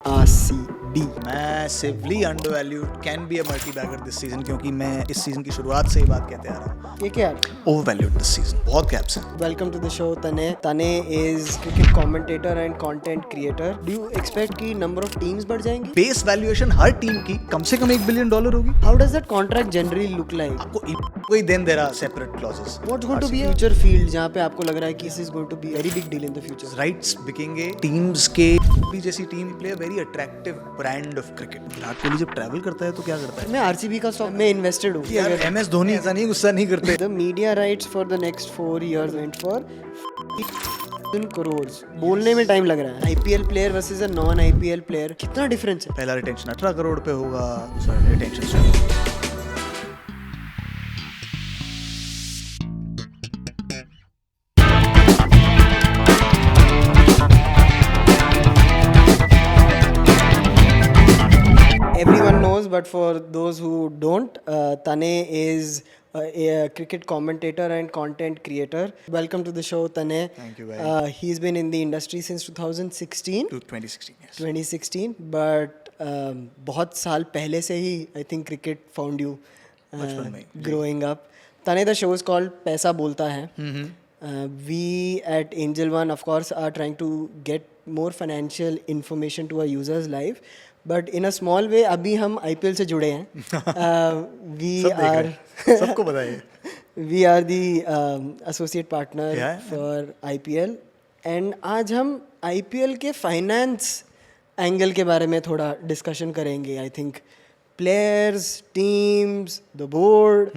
RCB massively undervalued can be a multi bagger this season, क्योंकि मैं इस season की शुरुआत से ही बात कहते आ रहा हूँ, ये क्या है? ओवरवैल्यूड दिस सीजन, बहुत गैप्स हैं. Welcome to the show Tanay. Tanay is cricket commentator and content creator. Do you expect कि नंबर ऑफ टीम्स बढ़ जाएंगी? बेस वैल्यूएशन हर टीम की कम से कम $1 बिलियन होगी. How does that contract generally look like? आपको कोई देन दे रहा separate clauses. What's going to be future field जहां पे आपको लग रहा है कि this is going to be very big deal in the future? Rights बिकेंगे टीम्स के. भी जैसी team play a very attractive brand of cricket. Virat Kohli जब ट्रैवल करता है तो क्या करता है? मैं आरसीबी का स्टॉक में इन्वेस्टेड हूं. यार MS धोनी ऐसा नहीं, गुस्सा नहीं करते. The media rights for the next 4 years went for crores. बोलने में टाइम लग रहा है. IPL player versus a non IPL player, कितना डिफरेंस है? पहला रिटेंशन 18 करोड़ पे होगा, दूसरा retention Everyone knows, but for those who don't, Tane is a cricket commentator and content creator. Welcome to the show, Tane. Thank you, bhai. He's been in the industry since 2016. to 2016. Yes. 2016, but बहुत साल पहले से ही I think cricket found you बचपन में, जी. growing up. Tane, the show is called पैसा बोलता है. We at Angel One, of course, are trying to get more financial information to our users' life. But in a small way, अभी हम IPL से जुड़े हैं. We सब देख are रहे हैं. सबको पता है. we are the associate partner Yeah. for IPL. And आज हम IPL के फाइनेंस एंगल के बारे में थोड़ा डिस्कशन करेंगे. I think players, teams, the board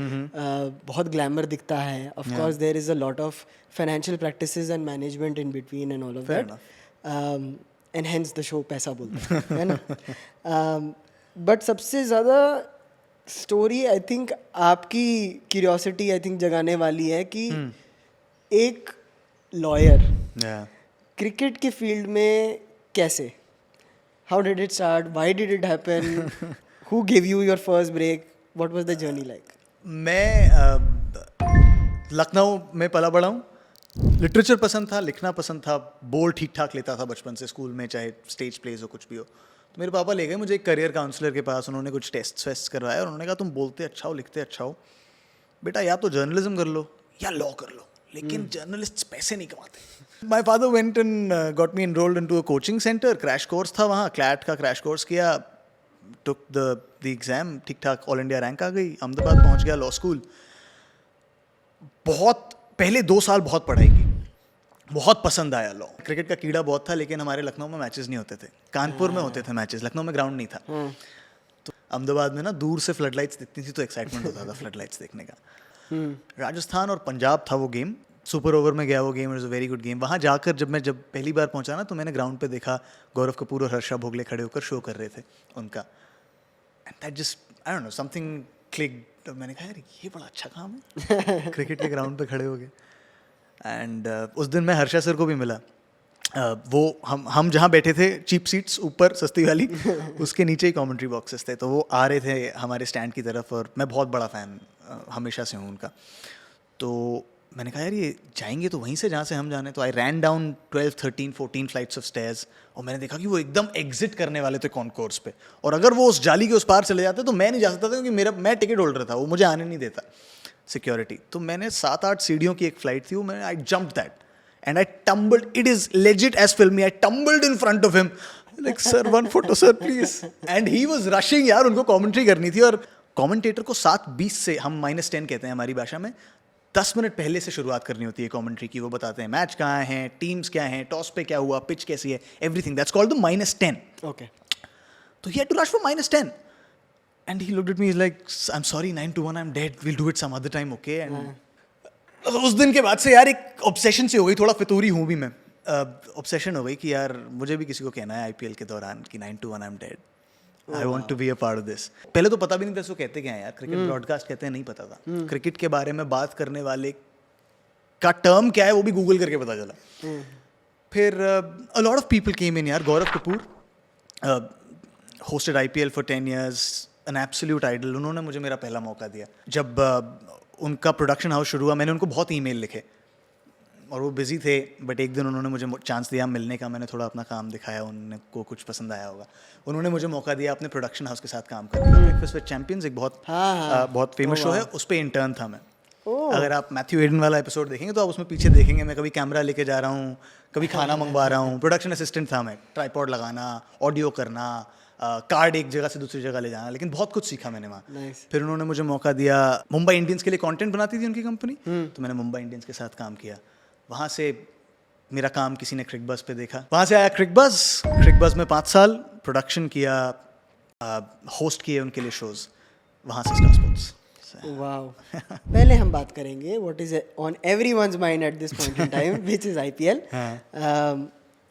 बहुत ग्लैमर दिखता है. Of course there is a lot of financial practices and management in between and all of Fair that. And hence the show पैसा बोलता है ना. बट सबसे ज़्यादा स्टोरी आई थिंक आपकी क्यूरियोसिटी आई थिंक जगाने वाली है कि एक लॉयर Yeah. क्रिकेट के फील्ड में कैसे, how did it start, why did it happen, who give you your first break, what was the journey like? मैं लखनऊ में पला बड़ा हूँ. लिटरेचर पसंद था, लिखना पसंद था, बोल ठीक ठाक लेता था बचपन से स्कूल में, चाहे स्टेज प्लेज हो कुछ भी हो. तो मेरे पापा ले गए मुझे एक करियर काउंसलर के पास. उन्होंने कुछ टेस्ट वेस्ट करवाया और उन्होंने कहा तुम बोलते अच्छा हो, लिखते अच्छा हो बेटा, या तो जर्नलिज्म कर लो या लॉ कर लो, लेकिन जर्नलिस्ट पैसे नहीं कमाते. My father went and got me enrolled into a coaching centre. Crash course था वहाँ, क्लैट का क्रैश कोर्स किया, टुक द एग्जाम, ठीक ठाक ऑल इंडिया रैंक आ गई. अहमदाबाद पहुँच गया लॉ स्कूल. बहुत पहले 2 साल बहुत पढ़ाई की, बहुत पसंद आया लॉ. क्रिकेट का कीड़ा बहुत था, लेकिन हमारे लखनऊ में मैचेस नहीं होते थे. कानपुर में होते थे मैचेस, लखनऊ में ग्राउंड नहीं था. तो अहमदाबाद में ना दूर से फ्लड लाइट्स दिखती थी तो एक्साइटमेंट होता था फ्लड लाइट्स देखने का. राजस्थान और पंजाब था वो गेम, सुपर ओवर में गया वो game. It was a very good game. वहाँ जाकर जब मैं पहली बार पहुँचा ना, तो मैंने ग्राउंड पे देखा गौरव कपूर और हर्षा भोगले खड़े होकर शो कर रहे थे उनका. And that just I don't know something click. तो मैंने कहा यार ये बड़ा अच्छा काम है क्रिकेट के ग्राउंड पे खड़े हो गए. एंड उस दिन मैं हर्षा सर को भी मिला. वो हम जहाँ बैठे थे, चीप सीट्स ऊपर सस्ती वाली, उसके नीचे ही कमेंट्री बॉक्सेस थे. तो वो आ रहे थे हमारे स्टैंड की तरफ, और मैं बहुत बड़ा फ़ैन हमेशा से हूँ उनका. तो मैंने कहा यार ये जाएंगे तो वहीं से जहाँ से हम जाने. तो I ran down 12, 13, 14 flights of stairs, और मैंने देखा कि वो एकदम एग्जिट करने वाले थे कॉन्कोर्स पे. और अगर वो उस जाली के उस पार चले जाते तो मैं नहीं जा सकता था, क्योंकि मैं टिकट होल्डर था, वो मुझे आने नहीं देता, सिक्योरिटी. तो मैंने 7-8 सीढ़ियों की एक फ्लाइट थी वो, मैंने I jumped that and I tumbled. It is legit as filmi. I tumbled in front of him like sir 1 photo sir please. And he was rushing. यार उनको कमेंट्री करनी थी, और कमेंटेटर को 7:20 से, हम -10 कहते हैं हमारी भाषा में, 10 मिनट पहले से शुरुआत करनी होती है कमेंट्री की. वो बताते हैं मैच कहाँ हैं, टीम्स क्या हैं, टॉस पे क्या हुआ, पिच कैसी है, everything. That's called the -10. Okay. So he had to rush for -10. And he looked at me, he's like, I'm sorry, 9 to 1, I'm dead. We'll do it some other time, okay? And उस दिन के बाद से यार एक obsession सी हो गई. थोड़ा फितूरी हूँ भी मैं. ऑब्सेशन हो गई कि यार मुझे भी किसी को कहना है IPL के दौरान कि 9 to 1, I'm dead. I want to be a part of this. पहले तो पता भी नहीं था इसको कहते क्या है यार. क्रिकेट ब्रॉडकास्ट कहते हैं, नहीं पता था. क्रिकेट के बारे में बात करने वाले का टर्म क्या है वो भी गूगल करके पता चला. फिर a lot of people came in यार. गौरव Kapoor hosted IPL for 10 years, an absolute idol. उन्होंने मुझे मेरा पहला मौका दिया. जब उनका प्रोडक्शन हाउस शुरू हुआ, मैंने उनको बहुत ईमेल लिखे और वो बिजी थे, बट एक दिन उन्होंने मुझे चांस दिया मिलने का, मैंने थोड़ा अपना काम दिखाया, उन्होंने को कुछ पसंद आया होगा, उन्होंने मुझे मौका दिया अपने प्रोडक्शन हाउस के साथ काम करने का। ब्रेकफास्ट विद चैंपियंस एक बहुत बहुत फेमस शो है, उस पर इंटर्न था मैं। अगर आप मैथ्यू एडन वाला एपिसोड देखेंगे तो आप उसमें पीछे देखेंगे मैं कभी कैमरा लेके जा रहा हूँ, कभी खाना मंगवा रहा हूँ, प्रोडक्शन असिस्टेंट था मैं, ट्राइपॉड लगाना, ऑडियो करना, कार्ड एक जगह से दूसरी जगह ले जाना, लेकिन बहुत कुछ सीखा मैंने वहाँ। फिर उन्होंने मुझे मौका दिया, मुंबई इंडियंस के लिए कंटेंट बनाती थी उनकी कंपनी, तो मैंने मुंबई इंडियंस के साथ काम किया। वहाँ से मेरा काम किसी ने क्रिकबज़ पे देखा, वहाँ से आया क्रिकबज़ में 5 साल प्रोडक्शन किया, होस्ट किए उनके लिए शोज़, वहाँ से स्टार स्पोर्ट्स। वाओ। पहले हम बात करेंगे what is on everyone's mind at this point in time which is IPL.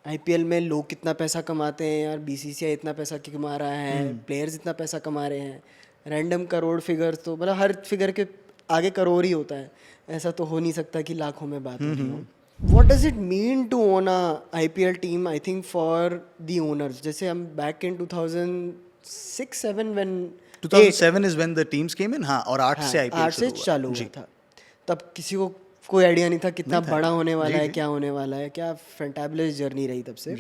IPL में लोग कितना पैसा कमाते हैं यार, बीसीसीआई इतना पैसा कमा रहा है, प्लेयर्स इतना पैसा कमा रहे हैं, रैंडम करोड़ फिगर, तो मतलब हर फिगर के आगे करोड़ ही होता है, ऐसा तो हो नहीं सकता कि लाखों में बात हो रही हो। What does it mean to own a IPL team? I think for the owners, जैसे हम back in 2006-7 when 2007 is when the teams came in, हाँ, और 8 से IPL 8 से चालू हुआ था, तब किसी को कोई आइडिया नहीं था कितना बड़ा होने वाला है, क्या होने वाला है, क्या फैंटाबुलस जर्नी रही तब से।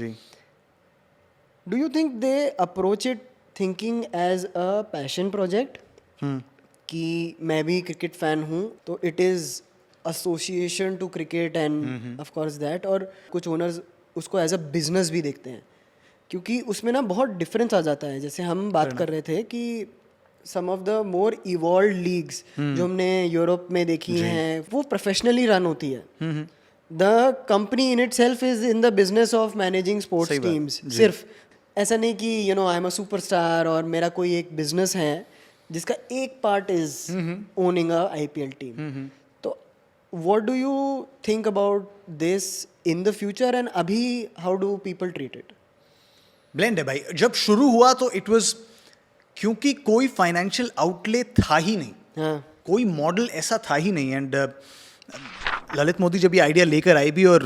Do you think they approach it thinking as a passion project कि मैं भी क्रिकेट फैन हूँ तो it is association to cricket and of course that, और कुछ ओनर्स उसको एज अ बिजनेस भी देखते हैं, क्योंकि उसमें ना बहुत डिफरेंस आ जाता है। जैसे हम बात कर रहे थे कि some of the more evolved leagues जो हमने यूरोप में देखी हैं वो प्रोफेशनली रन होती है। The company in itself is in the business of managing sports teams. सिर्फ ऐसा नहीं कि you know I am a superstar और मेरा कोई एक बिजनेस है जिसका एक part is owning a IPL team. तो what do you think about this in the future and अभी how do people treat it? Blend है भाई। जब शुरू हुआ तो इट वाज, क्योंकि कोई फाइनेंशियल आउटले था ही नहीं, कोई मॉडल ऐसा था ही नहीं। एंड ललित मोदी जब ये आइडिया लेकर आई भी, और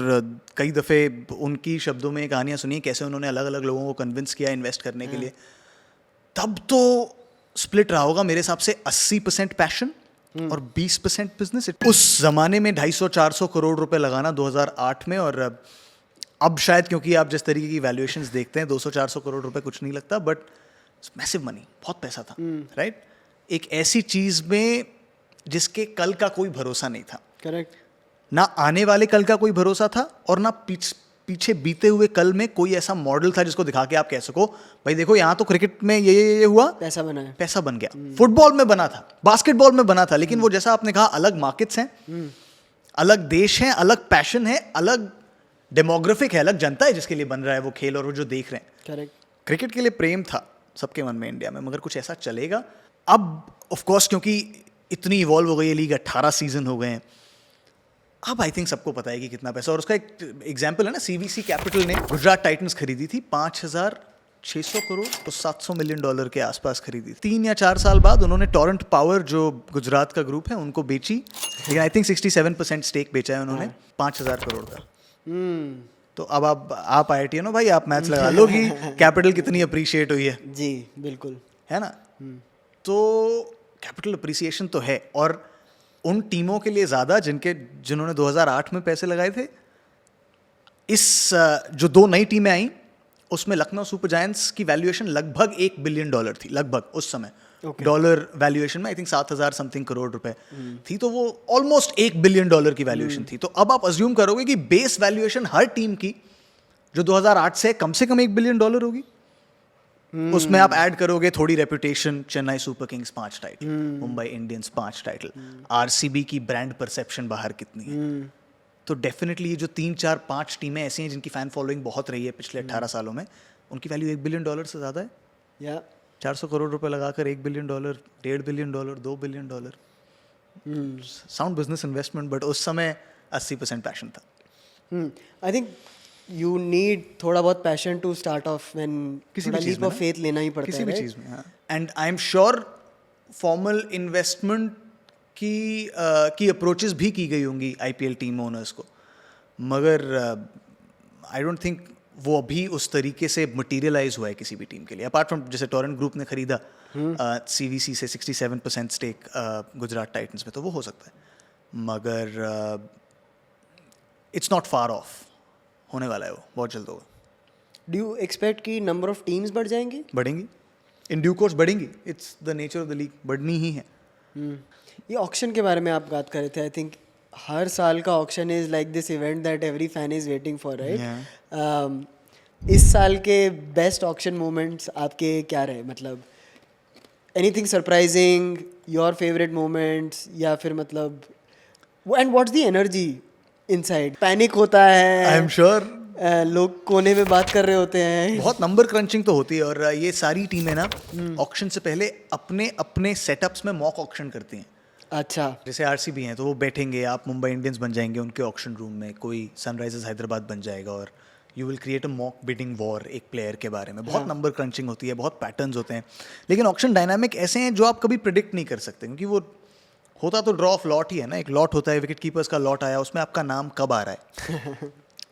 कई दफ़े उनकी शब्दों में कहानियाँ सुनी कैसे उन्होंने अलग अलग लोगों को कन्विंस किया इन्वेस्ट करने के लिए, तब तो स्प्लिट रहा होगा मेरे हिसाब से 80% पैशन और 20% बिजनेस। उस जमाने में 250-400 करोड़ रुपए लगाना 2008 में, और अब शायद क्योंकि आप जिस तरीके की वैल्यूएशंस देखते हैं 200-400 करोड़ रुपए कुछ नहीं लगता, बट मैसिव मनी, बहुत पैसा था, राइट? एक ऐसी चीज में जिसके कल का कोई भरोसा नहीं था। करेक्ट। ना आने वाले कल का कोई भरोसा था, और ना पीछे बीते हुए कल में कोई ऐसा मॉडल था जिसको दिखा के आप कह सको भाई देखो यहाँ तो क्रिकेट में ये हुआ, पैसा बना है, पैसा बन गया। फुटबॉल में बना था, बास्केटबॉल में बना था, लेकिन वो जैसा आपने कहा अलग मार्केट्स हैं, अलग देश हैं, अलग पैशन है, अलग डेमोग्राफिक है, अलग जनता है जिसके लिए बन रहा है वो खेल और वो जो देख रहे हैं। करेक्ट। क्रिकेट के लिए प्रेम था सबके मन में इंडिया में, मगर कुछ ऐसा चलेगा अब। ऑफ कोर्स क्योंकि इतनी इवॉल्व हो गई है लीग, 18 सीजन हो गए हैं, अब आई थिंक सबको पता है कि कितना पैसा। और उसका एक एग्जांपल है ना, सीवीसी कैपिटल ने गुजरात टाइटन्स खरीदी थी 5,600 करोड़ तो $700 मिलियन के आसपास खरीदी। 3 या 4 साल बाद उन्होंने टोरेंट पावर जो गुजरात का ग्रुप है उनको बेची, लेकिन आई थिंक 67% स्टेक बेचा है उन्होंने 5,000 करोड़ का। तो अब आप IIT हो भाई, आप मैथ्स लगा लो कि कैपिटल कितनी अप्रिशिएट हुई है। जी बिल्कुल, है ना। तो कैपिटल अप्रिसिएशन तो है, और उन टीमों के लिए ज़्यादा जिन्होंने 2008 में पैसे लगाए थे। इस जो 2 नई टीमें आई उसमें लखनऊ सुपर जायंट्स की वैल्यूएशन लगभग $1 बिलियन थी, लगभग उस समय डॉलर वैल्यूएशन में आई थिंक 7,000 समथिंग करोड़ रुपए थी, तो वो ऑलमोस्ट $1 बिलियन की वैल्यूएशन थी। तो अब आप अज्यूम करोगे कि बेस वैल्यूएशन हर टीम की जो 2008 से कम $1 बिलियन होगी, उसमें आप ऐड करोगे थोड़ी reputation, Chennai super Kings 5 title, Mumbai Indians 5 title, RCB की ब्रांड परसेप्शन बाहर कितनी है, तो डेफिनेटली ये जो 3, 4, 5 टीमें ऐसी हैं जिनकी फैन फॉलोइंग बहुत रही है पिछले 18 सालों में, उनकी वैल्यू $1 बिलियन से ज़्यादा है। या 400 करोड़ रुपए लगाकर $1 billion, $1.5 billion, $2 billion, sound business investment, but उस समय 80% पैशन था। आई थिंक यू नीड थोड़ा बहुत passion to start off, when किसी भी लीप ऑफ फेथ लेना ही पड़ता है, किसी भी चीज़ में। And I am sure formal investment की अप्रोचेस भी की गई होंगी IPL टीम ओनर्स को, मगर आई डोंट थिंक वो अभी उस तरीके से मटीरियलाइज हुआ है किसी भी टीम के लिए, अपार्ट फ्रॉम जैसे टोरेंट ग्रुप ने खरीदा CVC से 67% स्टेक गुजरात टाइटन्स में, तो वो हो सकता है, मगर इट्स नॉट फार ऑफ, होने वाला है वो, बहुत जल्द होगा। डू यू एक्सपेक्ट कि नंबर ऑफ टीम्स बढ़ जाएंगी? बढ़ेंगी, इन ड्यू कोर्स बढ़ेंगी, it's the nature of the league, बढ़नी ही है। ये ऑक्शन के बारे में आप बात कर रहे थे, आई थिंक हर साल का auction is like this event that every fan is waiting for, right? इस साल के बेस्ट ऑक्शन मोमेंट्स आपके क्या रहे? मतलब anything surprising, your favourite moments, या फिर मतलब and what's the energy inside? Panic होता है, आई एम श्योर लोग कोने में बात कर रहे होते हैं, बहुत नंबर क्रंचिंग तो होती है, और ये सारी टीमें ना ऑक्शन से पहले अपने अपने सेटअप्स में मॉक ऑक्शन करती हैं। अच्छा, जैसे आरसीबी हैं तो वो बैठेंगे, आप मुंबई इंडियंस बन जाएंगे उनके ऑक्शन रूम में, कोई सनराइजर्स हैदराबाद बन जाएगा, और you will create a mock bidding war एक प्लेयर के बारे में। बहुत नंबर क्रंचिंग होती है, बहुत पैटर्न्स होते हैं, लेकिन ऑक्शन डायनामिक ऐसे हैं जो आप कभी प्रिडिक्ट नहीं कर सकते, क्योंकि वो होता तो ड्रॉ ऑफ लॉट ही है ना। एक लॉट होता है, विकेट कीपर्स का लॉट आया, उसमें आपका नाम कब आ रहा है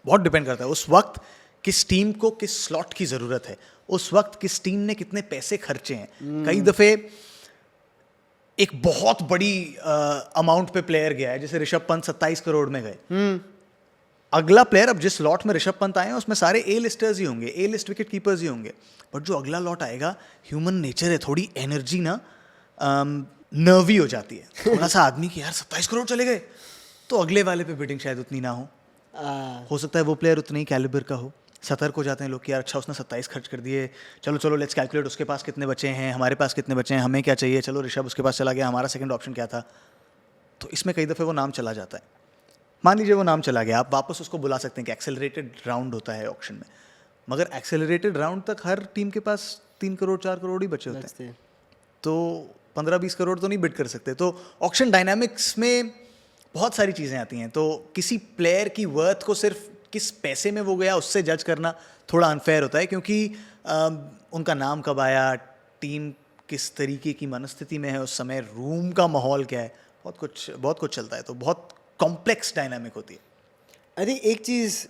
बहुत डिपेंड करता है उस वक्त किस टीम को किस स्लॉट की ज़रूरत है, उस वक्त किस टीम ने कितने पैसे खर्चे हैं। कई दफ़े एक बहुत बड़ी अमाउंट पे प्लेयर गया है, जैसे ऋषभ पंत 27 करोड़ में गए। अगला प्लेयर, अब जिस लॉट में ऋषभ पंत आए हैं उसमें सारे ए लिस्टर्स ही होंगे, ए लिस्ट विकेट कीपर्स ही होंगे, बट जो अगला लॉट आएगा, ह्यूमन नेचर है, थोड़ी एनर्जी ना नर्वी हो जाती है थोड़ा सा आदमी की, यार 27 करोड़ चले गए, तो अगले वाले पे बिडिंग शायद उतनी ना हो सकता है वो प्लेयर उतने ही कैलिबर का हो। सतर्क हो जाते हैं लोग कि यार अच्छा उसने 27 खर्च कर दिए, चलो चलो लेट्स कैलकुलेट उसके पास कितने बचे हैं, हमारे पास कितने बचे हैं, हमें क्या चाहिए, चलो ऋषभ उसके पास चला गया, हमारा सेकंड ऑप्शन क्या था। तो इसमें कई दफ़े वो नाम चला जाता है। मान लीजिए वो नाम चला गया, आप वापस उसको बुला सकते हैं कि एक्सेलरेटेड राउंड होता है ऑक्शन में, मगर एक्सेलरेटेड राउंड तक हर टीम के पास 3 करोड़ 4 करोड़ ही बचे होते हैं, तो 15-20 करोड़ तो नहीं बिड कर सकते। तो ऑक्शन डायनामिक्स में बहुत सारी चीज़ें आती हैं, तो किसी प्लेयर की वर्थ को सिर्फ किस पैसे में वो गया उससे जज करना थोड़ा अनफेयर होता है, क्योंकि उनका नाम कब आया, टीम किस तरीके की मनस्थिति में है उस समय, रूम का माहौल क्या है, बहुत कुछ चलता है, तो बहुत कॉम्प्लेक्स डायनामिक होती है। आई थिंक एक चीज़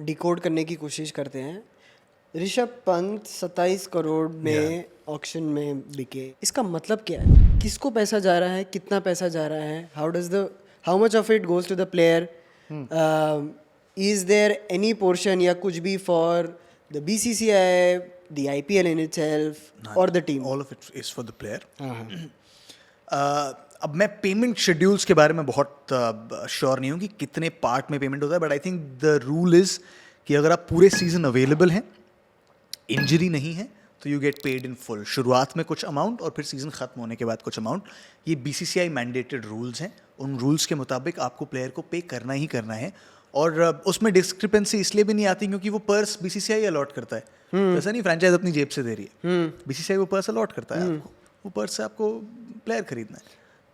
डिकोड करने की कोशिश करते हैं। ऋषभ पंत 27 करोड़ में ऑक्शन में बिके, इसका मतलब क्या है? किसको पैसा जा रहा है, कितना पैसा जा रहा है, how much of it goes to the player, is there any portion या कुछ भी for the BCCI, the IPL in itself और the team? All of it is for the player. अब मैं पेमेंट शेड्यूल्स के बारे में बहुत श्योर नहीं हूँ कि कितने पार्ट में पेमेंट होता है, but I think the rule is कि अगर आप पूरे सीजन अवेलेबल हैं, इंजरी नहीं है, तो you get paid in full. शुरुआत में कुछ अमाउंट और फिर सीजन ख़त्म होने के बाद कुछ अमाउंट। ये BCCI मैंडेटेड रूल्स हैं, उन रूल्स के मुताबिक आपको प्लेयर को पे करना ही करना है, और उसमें डिस्क्रिपेंसी इसलिए भी नहीं आती क्योंकि वो पर्स BCCI अलॉट करता है, ऐसा नहीं फ्रेंचाइज अपनी जेब से दे रही है, BCCI वो पर्स अलॉट करता है आपको, वो पर्स से आपको प्लेयर खरीदना है,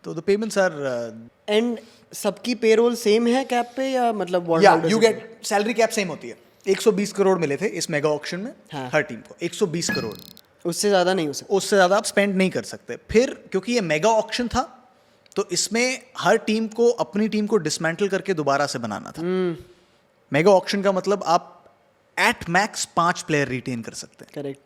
तो द पेमेंट्स आर एंड सबकी पेरोल सेम है कैप पे, या मतलब you get salary cap same होती है। 120 करोड़ मिले थे इस मेगा ऑक्शन में, हर टीम को 120 करोड़, उससे ज़्यादा नहीं हो सकता, उससे ज़्यादा आप स्पेंड नहीं कर सकते। फिर क्योंकि ये मेगा ऑक्शन था, तो इसमें हर टीम को अपनी टीम को डिसमेंटल करके दोबारा से बनाना था। मेगा ऑक्शन का मतलब आप एट मैक्स 5 प्लेयर रिटेन कर सकते हैं, करेक्ट,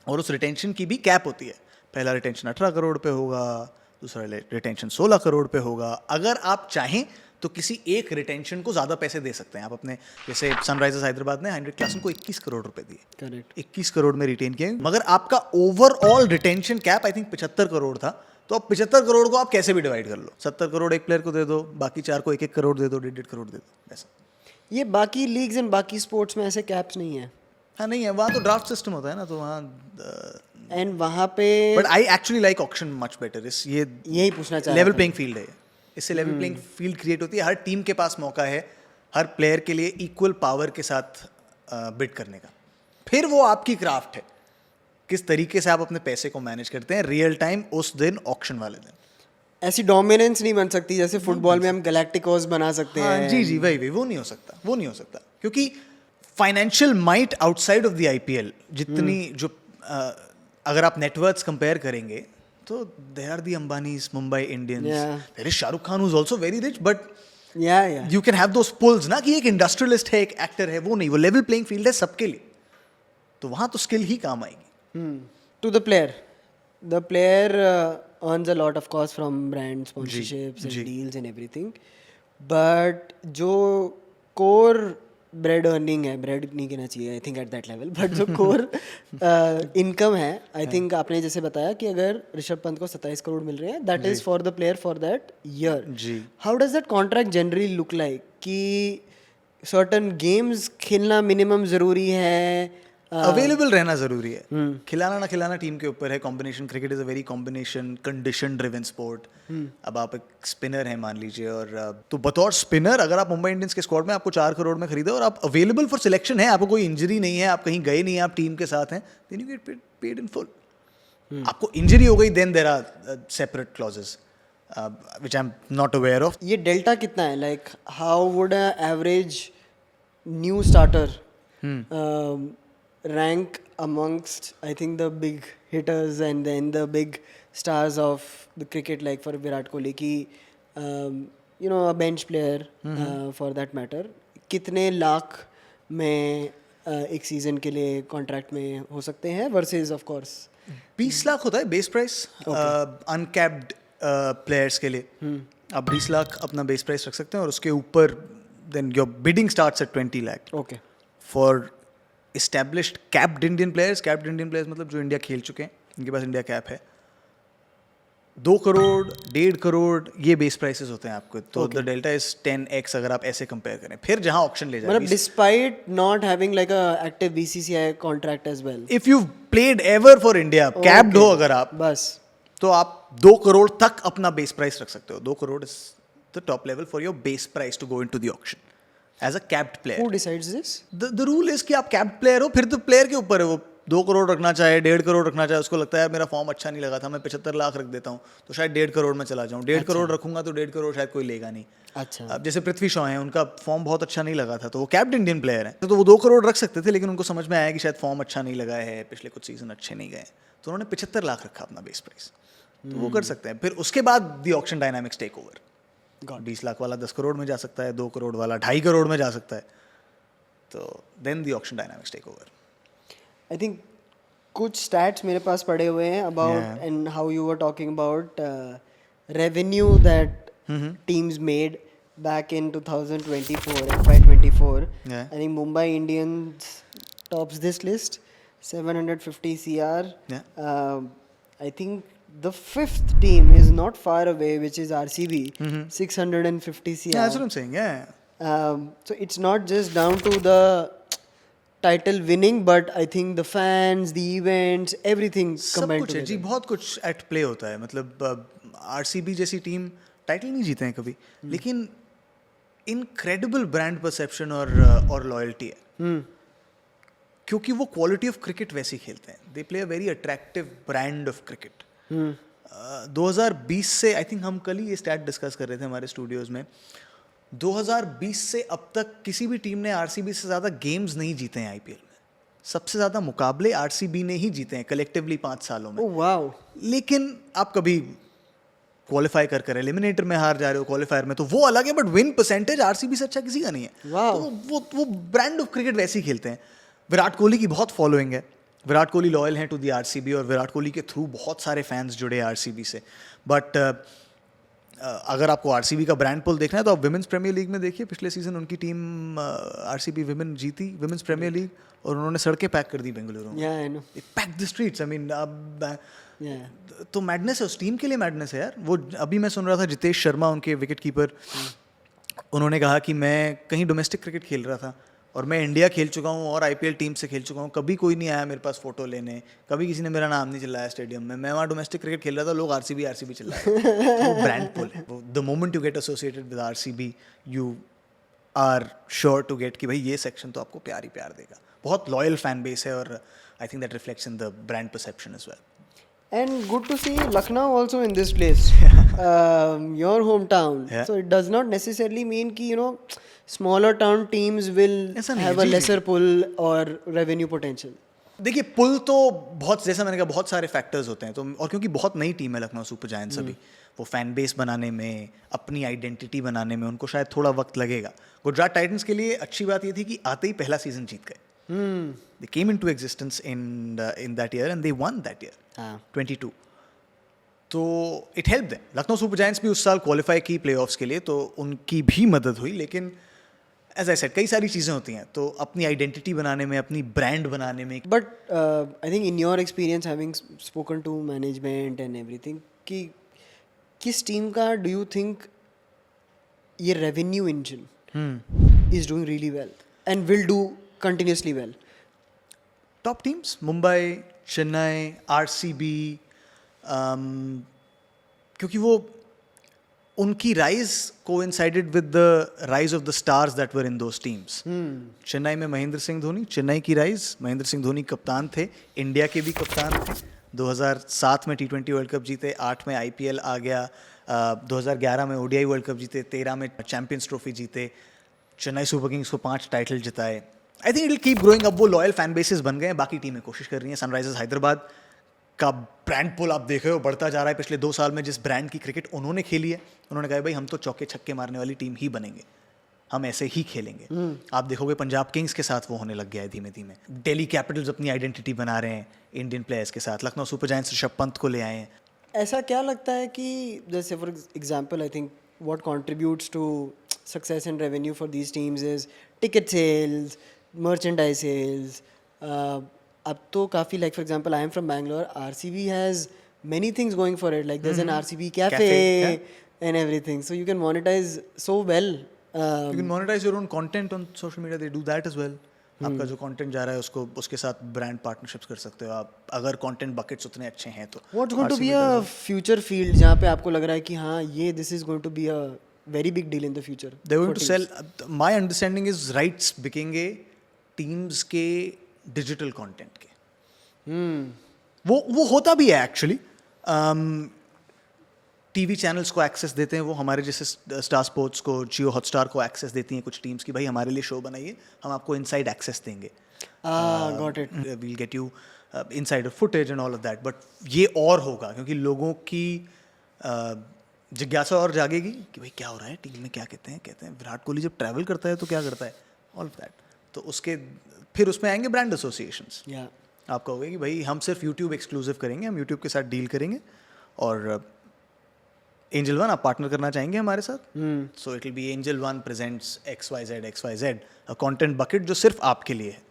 और उस रिटेंशन की भी कैप होती है। पहला रिटेंशन 18 करोड़ पे होगा, दूसरा रिटेंशन 16 करोड़ पे होगा। अगर आप चाहें तो किसी एक रिटेंशन को ज़्यादा पैसे दे सकते हैं आप अपने, जैसे सनराइजर्स हैदराबाद ने 100 क्लासन को 21 करोड़ रुपए दिए, करेक्ट, 21 करोड़ में रिटेन किए, मगर आपका overall retention cap I think 75 crore था, तो अब 75 करोड़ को आप कैसे भी डिवाइड कर लो, 70 करोड़ एक प्लेयर को दे दो, बाकी 4 को 1-1 करोड़ दे दो, 1.5 करोड़ दे दो, ऐसा। ये बाकी लीग्स एंड बाकी स्पोर्ट्स में ऐसे कैप्स नहीं है? हाँ नहीं है, वहाँ तो ड्राफ्ट सिस्टम होता है ना, तो वहाँ एंड वहाँ पे but I actually like auction much better. इस ये यही पूछना चाह लेवल प्लेइंग फील्ड है, इससे लेवल प्लेइंग फील्ड क्रिएट होती है, हर टीम के पास मौका है हर प्लेयर के लिए इक्वल पावर के साथ बिड करने का। फिर वो आपकी क्राफ्ट है, किस तरीके से आप अपने पैसे को मैनेज करते हैं रियल टाइम उस दिन ऑक्शन वाले दिन। ऐसी डोमिनेंस नहीं बन सकती जैसे फुटबॉल में हम गैलेक्टिकोस बना सकते हैं। जी जी, वही वो नहीं हो सकता, वो नहीं हो सकता, क्योंकि financial might outside of the IPL जितनी जो अगर आप नेटवर्क्स कंपेयर करेंगे तो they are the Ambanis, Mumbai Indians, there is Shahrukh Khan who is also very rich, but you can have those pulls ना कि एक इंडस्ट्रियलिस्ट है, एक एक्टर है, वो नहीं, वो लेवल प्लेइंग फील्ड है सबके लिए, तो वहाँ तो स्किल ही काम आएगी। To the player earns a lot of course from brand sponsorships and deals and everything, but जो कोर ब्रेड अर्निंग है, ब्रेड नहीं कहना चाहिए I think at that level, but जो कोर इनकम है आई थिंक आपने जैसे बताया कि अगर ऋषभ पंत को 27 करोड़ मिल रहे हैं that is for the player for that year. जी. How does that contract generally look like कि सर्टन गेम्स खेलना मिनिमम ज़रूरी है, अवेलेबल रहना जरूरी है. खिलाना ना खिलाना टीम के ऊपर है. Combination cricket is a very combination condition driven sport. अब आप एक स्पिनर हैं मान लीजिए, और तो बतौर स्पिनर अगर आप मुंबई इंडियंस के स्क्वाड में आपको 4 करोड़ में खरीदे और आप अवेलेबल फॉर सिलेक्शन है, आपको कोई इंजरी नहीं है, आप कहीं गए नहीं है, आप टीम के साथ हैं, then you get paid in full. आपको इंजरी हो गई then there are separate clauses which I am not aware of. ये डेल्टा कितना है, like how would a average new starter rank amongst I think the big hitters and then the big stars of the cricket, like for Virat Kohli ki you know a bench player for that matter, कितने लाख में एक season के लिए contract में हो सकते हैं versus of course 20 lakh होता है बेस प्राइस अनकैप्ड प्लेयर्स के लिए. आप 20 लाख अपना बेस प्राइस रख सकते हैं और उसके ऊपर then your bidding starts at 20 lakh. Okay. For established capped Indian players मतलब जो इंडिया खेल चुके हैं, इनके पास इंडिया कैप है, 2 करोड़ 1.5 करोड़ ये बेस प्राइसेस होते हैं आपको. तो द डेल्टा इज 10x अगर आप ऐसे कंपेयर करें. फिर जहां ऑक्शन ले जाए, मतलब despite not having like a active BCCI contract as well, if you played ever for India, capped हो अगर आप, बस तो आप 2 करोड़ तक अपना बेस प्राइस रख सकते हो. 2 crore is the top level for your base price to go into the auction as a capped player. Who decides this? The rule is कि आप कैप्ड प्लेयर हो, फिर तो प्लेयर के ऊपर है. वो 2 करोड़ रखना चाहे, 1.5 करोड़ रखना चाहे, उसको लगता है यार मेरा फॉर्म अच्छा नहीं लगा था, मैं 75 लाख रख देता हूँ तो शायद 1.5 करोड़ में चला जाऊँ. 1.5 करोड़ रखूंगा तो 1.5 करोड़ शायद कोई लेगा नहीं. अच्छा. अब जैसे पृथ्वी शॉ हैं, उनका फॉर्म बहुत अच्छा नहीं लगा था तो वो कैप्ड इंडियन प्लेयर है, तो वो 2 करोड़ रख सकते थे, लेकिन उनको समझ में आया कि शायद फॉर्म अच्छा नहीं लगा है, पिछले कुछ सीजन अच्छे नहीं गए, तो उन्होंने 75 लाख रखा अपना बेस प्राइस. तो वो कर सकते हैं. फिर उसके बाद the auction dynamics take over. 20 lakh वाला 10 करोड़ में जा सकता है, 2 करोड़ वाला 2.5 करोड़ में जा सकता है. तो then the auction dynamics take over. I think कुछ स्टैट्स मेरे पास पड़े हुए हैं about and how you were talking about revenue that teams made back in 2024 FY24. I think Mumbai Indians tops this list, 750 CR. I think the 5th team is not far away, which is RCB, 650 CR. Yeah, that's what I'm saying. Yeah. So it's not just down to the title winning, but I think the fans, the events, everything combined कुछ है जी, बहुत कुछ at play होता है. मतलब RCB जैसी team title नहीं जीते हैं कभी, लेकिन इनक्रेडिबल ब्रांड परसेप्शन और लॉयल्टी है. क्योंकि वो क्वालिटी ऑफ क्रिकेट वैसी खेलते हैं. They play a very attractive brand of cricket. 2020 से आई थिंक हम कल ही ये स्टैट डिस्कस कर रहे थे हमारे स्टूडियोज में, 2020 से अब तक किसी भी टीम ने आरसीबी से ज़्यादा गेम्स नहीं जीते हैं आईपीएल में. सबसे ज़्यादा मुकाबले आरसीबी ने ही जीते हैं कलेक्टिवली 5 सालों में. वाओ. लेकिन आप कभी क्वालिफाई कर एलिमिनेटर में हार जा रहे हो, क्वालिफायर में तो वो अलग है, बट विन परसेंटेज आरसीबी से अच्छा किसी का नहीं है. तो वो ब्रांड ऑफ क्रिकेट वैसे ही खेलते हैं. विराट कोहली की बहुत फॉलोइंग है. विराट कोहली लॉयल हैं टू दी आरसीबी और विराट कोहली के थ्रू बहुत सारे फैंस जुड़े हैं आरसीबी से. बट अगर आपको आरसीबी का ब्रांड पुल देखना है तो आप विमेंस प्रीमियर लीग में देखिए. पिछले सीजन उनकी टीम आरसीबी विमेन जीती विमेंस प्रीमियर लीग और उन्होंने सड़कें पैक कर दी बेंगलुरु में. Pack the streets. I mean तो मैडनेस है, उस टीम के लिए मैडनेस है यार. वो अभी मैं सुन रहा था जितेश शर्मा उनके विकेट कीपर, उन्होंने कहा कि मैं कहीं डोमेस्टिक क्रिकेट खेल रहा था और मैं इंडिया खेल चुका हूँ और आईपीएल टीम से खेल चुका हूँ, कभी कोई नहीं आया मेरे पास फ़ोटो लेने, कभी किसी ने मेरा नाम नहीं चिल्लाया स्टेडियम में. मैं वहाँ डोमेस्टिक क्रिकेट खेल रहा था, लोग आरसीबी चिल्लाए. वो ब्रांड पुल है. The moment you get associated with RCB you are sure to get कि भाई ये सेक्शन तो आपको प्यार ही प्यार देगा. बहुत लॉयल फैन बेस है और I think that reflects in the brand perception as well. And good to see Lucknow also in this list, your hometown. Yeah. So it does not necessarily mean कि smaller town teams will have a lesser pull or revenue potential. देखिए पुल तो बहुत, जैसा मैंने कहा, बहुत सारे factors होते हैं. तो और क्योंकि बहुत नई टीम है लखनऊ सुपर जायंट्स अभी, वो फैन बेस बनाने में, अपनी आइडेंटिटी बनाने में उनको शायद थोड़ा वक्त लगेगा. गुजरात टाइटंस के लिए अच्छी बात ये थी कि आते ही पहला सीजन जीत गए. They came into existence in that year and they won that year. 22. तो it help them. Lucknow super giants भी उस साल क्वालिफाई की प्लेऑफ्स के लिए, तो उनकी भी मदद हुई. लेकिन एज आई सेड कई सारी चीज़ें होती हैं, तो अपनी आइडेंटिटी बनाने में, अपनी ब्रांड बनाने में. But I think in your experience having spoken to management and everything, कि किस टीम का डू यू थिंक ये revenue engine is doing really well and will do continuously well? Top teams Mumbai, Chennai, RCB, क्योंकि वो उनकी rise coincided with the rise of the stars that were in those teams. Chennai में महेंद्र सिंह धोनी, चेन्नई की rise, Mahendra Singh Dhoni कप्तान थे, India के भी कप्तान थे. 2007 में T20 वर्ल्ड कप जीते, 8 में IPL आ गया, 2011 में ODI वर्ल्ड कप जीते, 13 में चैंपियंस ट्रॉफी जीते, चेन्नई सुपर किंग्स को 5 टाइटल जिताए. I think it will keep growing. अब वो लॉयल फैन बेसिस बन गए हैं, बाकी टीमें कोशिश कर रही हैं. सनराइजर्स हैदराबाद का ब्रांड पुल आप देख रहे हो बढ़ता जा रहा है. पिछले 2 साल में जिस ब्रांड की क्रिकेट उन्होंने खेली है, उन्होंने कहा भाई हम तो चौके छक्के मारने वाली टीम ही बनेंगे, हम ऐसे ही खेलेंगे. आप देखोगे पंजाब किंग्स के साथ वो होने लग गया है धीमे धीमे. दिल्ली कैपिटल्स अपनी आइडेंटिटी बना रहे हैं इंडियन प्लेयर्स के साथ. लखनऊ सुपर जायंट्स ऋषभ पंत को ले आए हैं. ऐसा क्या लगता है कि जैसे for example I think what contributes to success and revenue for these teams is ticket sales, merchandise sales. अब तो काफ़ी like for example I am from Bangalore, RCB has many things going for it, like there's an RCB cafe and everything, so you can monetize so well. You can monetize your own content on social media. They do that as well. आपका जो content जा रहा है उसको उसके साथ brand partnerships कर सकते हो आप, अगर कंटेंट बकेट्स उतने अच्छे हैं तो. What's going to be a future field जहाँ पे आपको लग रहा है कि हाँ ये this is going to be a very big deal in the future? They're going to sell. My understanding is rights बिकेंगे टीम्स के डिजिटल कंटेंट के. वो होता भी है एक्चुअली. टीवी चैनल्स को एक्सेस देते हैं वो, हमारे जैसे स्टार स्पोर्ट्स को, जियो हॉटस्टार को एक्सेस देती हैं कुछ टीम्स की, भाई हमारे लिए शो बनाइए, हम आपको इनसाइड एक्सेस देंगे. Got it. We'll get you insider footage and all of that. But ये और होगा क्योंकि लोगों की जिज्ञासा और जागेगी कि भाई क्या हो रहा है टीम में, क्या कहते हैं विराट कोहली जब ट्रैवल करता है तो क्या करता है, ऑल ऑफ दैट. तो उसके फिर उसमें आएंगे ब्रांड एसोसिएशंस. आपका होगा कि भाई हम सिर्फ यूट्यूब एक्सक्लूसिव करेंगे, हम यूट्यूब के साथ डील करेंगे, और एंजल वन आप पार्टनर करना चाहेंगे हमारे साथ, so it will be angel one presents XYZ, a content bucket जो सिर्फ आपके लिए है,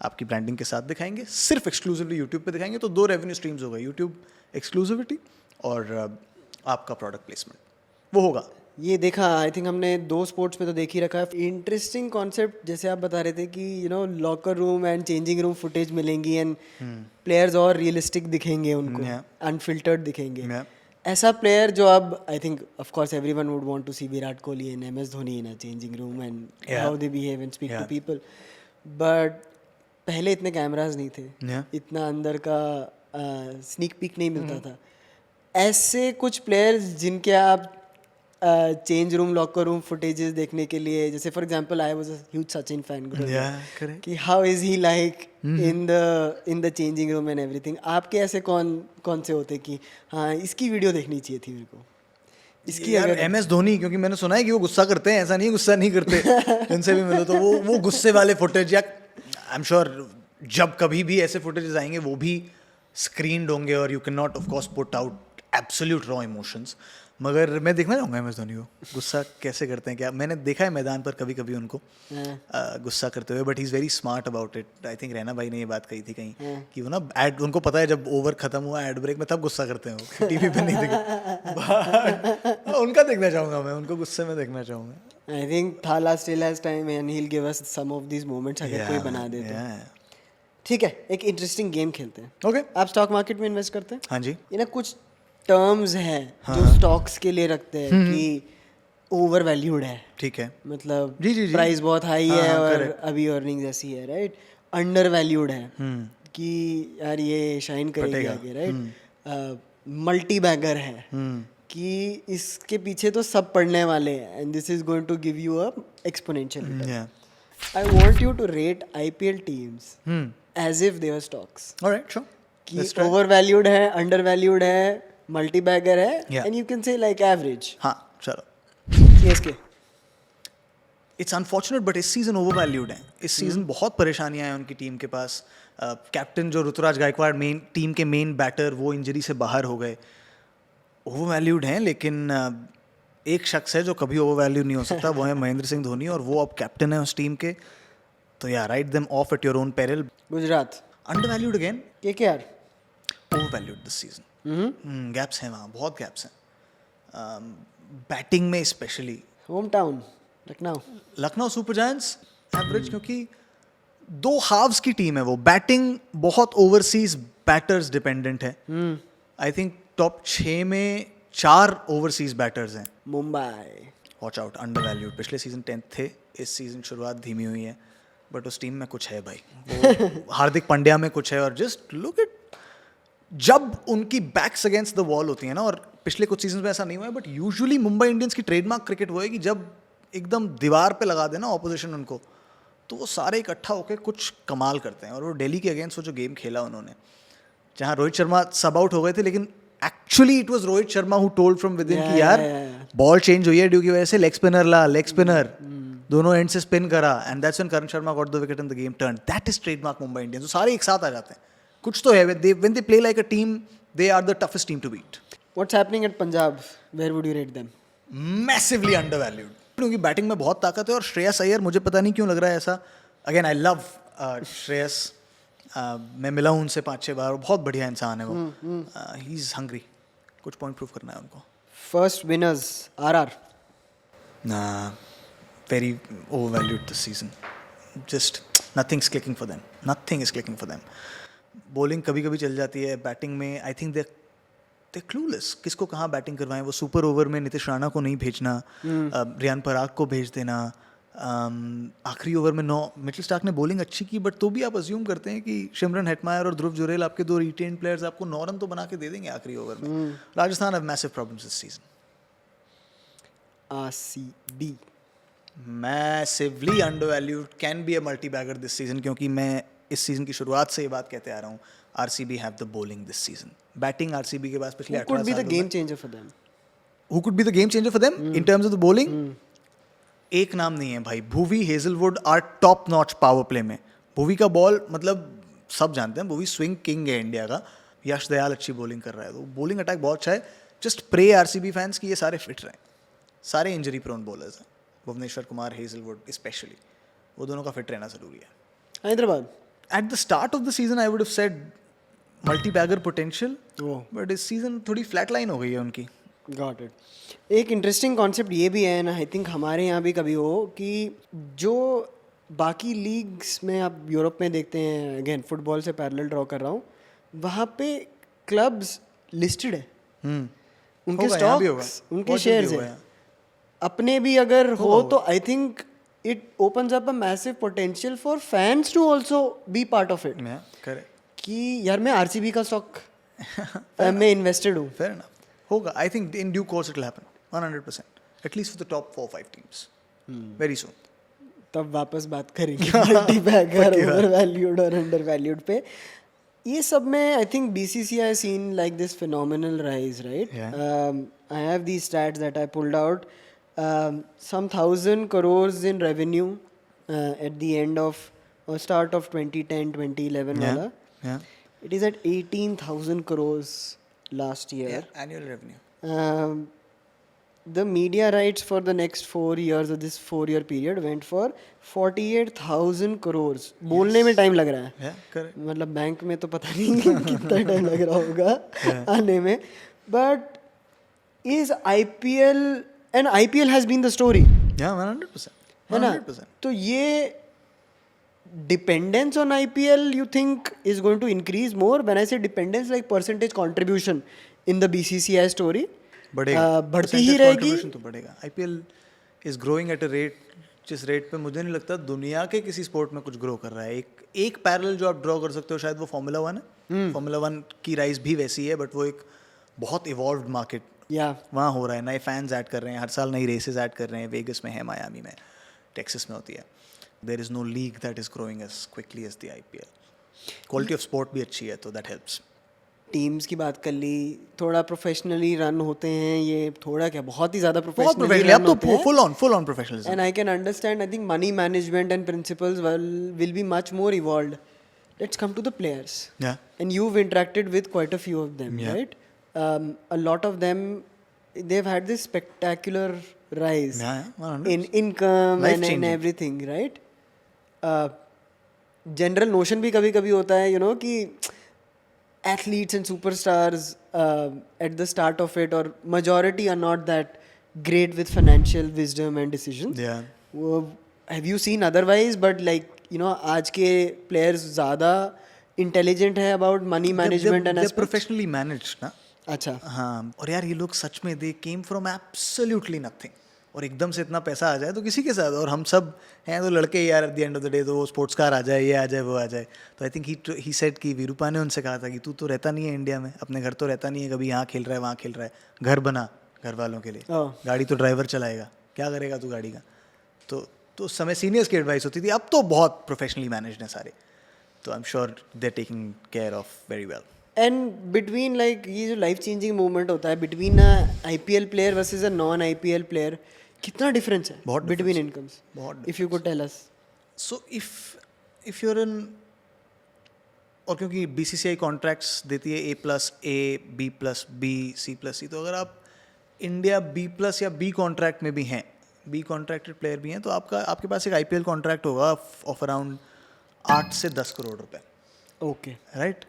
आपकी ब्रांडिंग के साथ दिखाएंगे, सिर्फ एक्सक्लूसिवली यूट्यूब पे दिखाएंगे. तो 2 रेवेन्यू स्ट्रीम्स हो गए, यूट्यूब एक्सक्लूसिविटी और आपका प्रोडक्ट प्लेसमेंट, वो होगा. ये देखा आई थिंक हमने 2 स्पोर्ट्स में तो देख ही रखा है. इंटरेस्टिंग कॉन्सेप्ट जैसे आप बता रहे थे कि you know locker room and changing room footage मिलेंगी एंड प्लेयर्स और रियलिस्टिक दिखेंगे उनको, अनफिल्टर्ड दिखेंगे. ऐसा प्लेयर जो अब I think of course everyone would want to see Virat Kohli and MS Dhoni in a changing room and how they behave and speak to people. But पहले इतने कैमरास नहीं थे, इतना अंदर का स्नीक पीक नहीं मिलता था. ऐसे कुछ प्लेयर्स जिनके आप change room, locker room footages देखने के लिए, जैसे for example I was a huge Sachin fan कि how is he like in the changing room and everything. आपके ऐसे कौन से होते कि हाँ इसकी वीडियो देखनी चाहिए थी मेरे को, इसकी यार अगर MS धोनी, क्योंकि मैंने सुना है कि वो गुस्सा करते हैं, ऐसा नहीं गुस्सा नहीं करते. जिनसे भी मिलो तो वो गुस्से वाले फुटेज, या आई एम श्योर जब कभी भी ऐसे फुटेजेस आएंगे वो भी स्क्रीन्ड होंगे, और you can not of course put out absolute raw emotions. मगर मैं देखना चाहूँगा MS धोनी को गुस्सा कैसे करते हैं. क्या मैंने देखा है मैदान पर कभी कभी उनको गुस्सा करते हुए, but he is very smart about it. I think Raina भाई ने ये बात कही थी कहीं कि वो ना एड, उनको पता है जब ओवर खत्म हुआ एड ब्रेक में तब गुस्सा करते हैं वो, टीवी पे नहीं देखे. उनका देखना चाहूँगा मैं, उनको गुस्से में देखना चाहूँगा. I think Thala still has time and he will give us some of these moments अगर कोई बना दे तो. ठीक है, एक इंटरेस्टिंग गेम खेलते हैं. ओके. आप स्टॉक मार्केट में इन्वेस्ट करते हैं? हाँ जी. ये ना कुछ टर्म्स हैं जो स्टॉक्स के लिए रखते हैं कि ओवर वैल्यूड है. ठीक है. मतलब जी. प्राइस बहुत हाई है और अभी अर्निंग्स ऐसी है, राइट. अंडर वैल्यूड है कि यार ये शाइन करेगी आगे, राइट. मल्टी बैगर है कि इसके पीछे तो सब पढ़ने वाले हैं and this is going to give you a exponential return. I want you to rate IPL teams as if they are stocks. Alright, sure. कि ओवर वैल्यूड है, अंडर वैल्यूड है, मल्टी बैगर है, and you can say like average. हाँ चलो. CSK it's unfortunate but इस season over valued है. इस season बहुत परेशानियां हैं उनकी टीम के पास. कैप्टन जो ऋतुराज गायकवाड़, मेन टीम के मेन बैटर, वो इंजरी से बाहर हो गए. ओवर वैल्यूड हैं, लेकिन एक शख्स है जो कभी ओवर वैल्यू नहीं हो सकता, वो है महेंद्र सिंह धोनी, और वो अब कैप्टन है उस टीम के. तो या write them of at your own peril. Gujarat. Undervalued again, KKR. Overvalued this season. Gaps हैं वहाँ, बहुत गैप्स हैं बैटिंग में specially. Home town Lucknow. Lucknow super giants average, क्योंकि 2 हाफ्स की टीम है वो. बैटिंग बहुत ओवरसीज बैटर्स डिपेंडेंट है. आई थिंक टॉप 6 में 4 ओवरसीज बैटर्स हैं. मुंबई. Watch out, undervalued. पिछले सीजन 10th थे, इस सीजन शुरुआत धीमी हुई है, बट उस टीम में कुछ है भाई. वो हार्दिक पांड्या में कुछ है. और जस्ट लुक इट, जब उनकी बैक्स अगेंस्ट द वॉल होती है ना, और पिछले कुछ सीजन में ऐसा नहीं हुआ है, बट यूजुअली मुंबई इंडियंस की ट्रेडमार्क क्रिकेट वो है कि जब एकदम दीवार पे लगा देना ऑपोजिशन उनको, तो वो सारे इकट्ठा होकर कुछ कमाल करते हैं. और वो दिल्ली के अगेंस्ट वो जो गेम खेला उन्होंने, जहाँ रोहित शर्मा सब आउट हो गए थे, लेकिन actually it was Rohit Sharma who told from with in कि यार बॉल चेंज हुई है ड्यू की वजह से, लेग स्पिनर ला, लेग स्पिनर दोनों एंड से स्पिन करा, and that's when Karan Sharma got the wicket in the game turn. That is trademark Mumbai Indians. सारे एक साथ आ जाते हैं. कुछ तो है, when they play like a team, they are the toughest team to beat. What's happening at Punjab? Where would you rate them? Massively undervalued, क्योंकि बैटिंग में बहुत ताकत है. और श्रेयस अय्यर, मुझे पता नहीं क्यों लग रहा है ऐसा. अगेन आई लव श्रेयस, मैं मिला हूँ उनसे 5-6 बार. बहुत बढ़िया इंसान है वो. He is hungry. कुछ पॉइंट प्रूव करना है उनको. First winners, RR. Very overvalued this season. Just nothing's clicking for them. Nothing is clicking for them. Bowling कभी कभी चल जाती है. बैटिंग में आई थिंक they're clueless. किसको कहाँ बैटिंग करवाएं. वो सुपर ओवर में नीतीश राणा को नहीं भेजना, रियान पराग को भेज देना. आखिरी ओवर में 9 मिचेल स्टार्क ने बॉलिंग अच्छी की, बट तो भी आप अज्यूम करते हैं कि सिमरन हेटमायर और ध्रुव जुरेल, आपके 2 रिटेन प्लेयर्स, आपको 9 रन तो बना के दे देंगे आखिरी ओवर में. Rajasthan have massive problems this season. RCB. Massively undervalued, can be a multi bagger this season, क्योंकि मैं इस सीजन की शुरुआत से ये बात कहते आ रहा हूँ. RCB have the bowling this season. Batting RCB के पास पिछले 18 Who could be the सालों game में. changer for them? Who could be the game changer for them in terms of the bowling? एक नाम नहीं है भाई. Bhuvi, Hazlewood are top notch power play में. भुवी का बॉल मतलब सब जानते हैं, भुवी स्विंग किंग है इंडिया का. यश दयाल अच्छी बॉलिंग कर रहा है, तो बॉलिंग अटैक बहुत अच्छा है. जस्ट प्रे RCB फैंस की ये सारे फिट रहें. सारे इंजरी प्रोन बॉलर्स हैं. भुवनेश्वर कुमार, हेजलवुड स्पेशली, वो दोनों का फिट रहना जरूरी है. Hyderabad. At the start of the season I would have said multi-bagger potential, Oh. but इस सीजन थोड़ी फ्लैट लाइन हो गई है उनकी. Got it. एक इंटरेस्टिंग कॉन्सेप्ट ये भी है ना, आई थिंक हमारे यहाँ भी कभी हो, कि जो बाकी लीग्स में आप यूरोप में देखते हैं, अगेन फुटबॉल से पैरेलल ड्रॉ कर रहा हूँ, वहाँ पे क्लब्स लिस्टेड है. उनके होगा, यहाँ भी स्टॉक्स, होगा. उनके बहुत जल्दी शेयर्स होगा हैं. यहाँ. अपने भी अगर हो तो I think it opens up a massive potential for fans to also be part of it. Yeah, correct. कि यार मैं RCB का स्टॉक में इन्वेस्टेड हूँ. Fair enough. होगा. I think in due course it will happen. 100%. At least for the top 4-5 teams. Very soon. तब वापस बात करेंगे मल्टी बैगर, ओवरवैल्यूड और अंडरवैल्यूड पे. ये सब में I think BCCI seen like this phenomenal rise, right? I have these stats that I pulled out. Some 1,000 crores in revenue at the end of or start of 2010 2011 wala. Yeah. It is at 18,000 crores last year. Yeah. Annual revenue. The media rights for the next 4 years of this 4-year period went for 48,000 crores. बोलने में time लग रहा है. Yeah, correct. मतलब bank में तो पता नहीं कितना टाइम लग रहा होगा आने में. But is IPL, and IPL has been the story. Yeah, 100%. है ना? 100%. तो ये dependence on IPL you think is going to increase more? When I say dependence, like percentage contribution in the BCCI story, बढ़ेगा. बढ़ती ही Percentage रहेगी. contribution तो बढ़ेगा. IPL is growing at a rate, जिस रेट पे मुझे नहीं लगता दुनिया के किसी स्पोर्ट में कुछ ग्रो कर रहा है. एक पैरेलल जो आप ड्रॉ कर सकते हो शायद वो Formula 1 है. Formula 1 की राइज भी वैसी है, बट वो एक बहुत इवॉल्व्ड मार्केट वहाँ हो रहा है. नए फैंस ऐड कर रहे हैं, हर साल नई रेसेस ऐड कर रहे हैं. वेगस में है, मायामी में, टेक्सास में होती है. There is no league that is growing as quickly as the IPL. Quality of sport भी अच्छी है, तो दैट हेल्प्स. टीम्स की बात कर ली, थोड़ा प्रोफेशनली रन होते हैं ये, थोड़ा क्या बहुत ही ज़्यादा बहुत प्रोफेशनली प्रोफेशनल, रन अब होते तो हैं. Full on professionalism. And I can understand, I think money management and principles will be much more evolved. Let's come to the players. Yeah. And you've interacted with quite a few of them, Yeah. right? A lot of them they've had this spectacular rise Yeah, 100%. in income and Life-changing. everything, right? General notion भी कभी कभी होता है, कि athletes and superstars at the start of it, or majority are not that great with financial wisdom and decisions. Yeah. Have you seen otherwise? But आज के players ज़्यादा intelligent है about money management and they're aspects. professionally managed ना. अच्छा. हाँ, और यार ये लोग सच में दे केम फ्रॉम एब्सोल्युटली नथिंग, और एकदम से इतना पैसा आ जाए तो किसी के साथ, और हम सब हैं तो लड़के यार, at the end of the day तो वो स्पोर्ट्स कार आ जाए, ये आ जाए, वो आ जाए. तो आई थिंक ही सेड कि वीरूपा ने उनसे कहा था कि तू तो रहता नहीं है इंडिया में, अपने घर तो रहता नहीं है, कभी यहाँ खेल रहा है वहाँ खेल रहा है, घर बना घर वालों के लिए, Oh. गाड़ी तो ड्राइवर चलाएगा, क्या करेगा तू गाड़ी का. तो उस समय सीनियर्स की एडवाइस होती थी, अब तो बहुत प्रोफेशनली मैनेज्ड हैं सारे, तो I am sure they are taking care of very well. And between ये जो लाइफ चेंजिंग मूवमेंट होता है between IPL player versus a non IPL player, कितना डिफरेंस है बहुत बिटवीन difference. इनकम्स? बहुत if you could tell us. So if you're in, और क्योंकि BCCI कॉन्ट्रैक्ट्स देती है A+A, B+B, C+C, तो अगर आप इंडिया B+ या B कॉन्ट्रैक्ट में भी हैं, B कॉन्ट्रैक्टेड प्लेयर भी हैं, तो आपके पास एक IPL कॉन्ट्रैक्ट होगा ऑफ अराउंड 8 से 10 करोड़ रुपए, ओके. राइट.